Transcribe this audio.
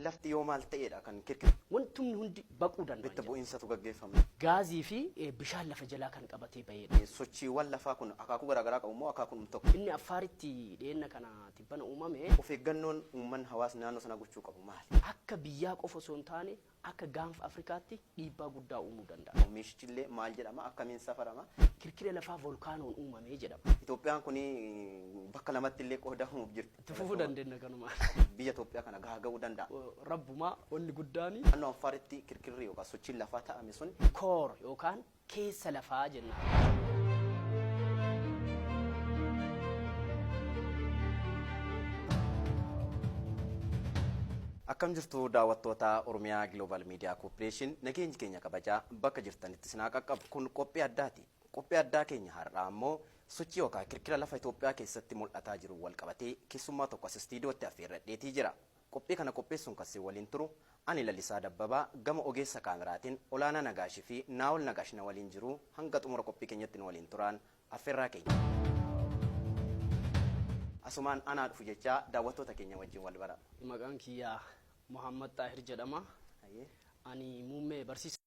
lafti yoo maal ta'edha kan kirkira. Wantumni hundi baquu danda'a. Bitta bu'iinsatu gaggeeffama. Gaazii fi bishaan lafa jalaa kan qabatee bahedha. Sochiiwwan lafaa kun akaakuu garaagaraa qabu moo akaakuun tokko? Inni Affaaritti dhiyeenya kana tibbana uumame. Of eeggannoon uummanni hawaasni naannoo sana gochuu qabu maali? Akka biyyaa qofa osoo hin taane akka gaanfa Afrikaatti dhiibbaa guddaa uumuu danda'a. Oomishichillee maal jedhama? Akkamiin safarama? Kirkira lafaa volkaanoon uumamee jedhama. Itoophiyaan kuni bakka lamatti illee qoodamuuf jirti. Itti fufuu dandeenya kanuma. Biyya Itoophiyaa kana gaaga'uu danda'a. Rabbumaa wanni guddaani. Naannoo Affaaritti kirkirri yookaan sochiin lafaa ta'ame sun koor yookaan keessa lafaa jenna. Akkam jirtu daawwattoota Oromiyaa Global Media Corporation nageenyi keenya kabajaa bakka jirtanitti sinaa qaqqabu kun qophii addaati. Qophii addaa keenya har'aa ammoo sochii yookaan kirkira lafa Itoophiyaa keessatti mul'ataa jiru wal qabatee keessummaa tokko as istiidiyootti affeerradheetii jira. Qophii kana qopheessuun kasii waliin turu ani Lalisaa Dabbabaa gama ogeessa kaameraatiin Olaanaa Nagaashii fi Naawol Nagaash na waliin jiru hanga xumura qophii keenyatti waliin turaan affeerraa keenya. Asumaan anaa dhufu jecha daawwattoota keenya wajjin wal bara. Maqaan kiyyaa Muhammad Taahir jedhama. Ani muummee barsiisaa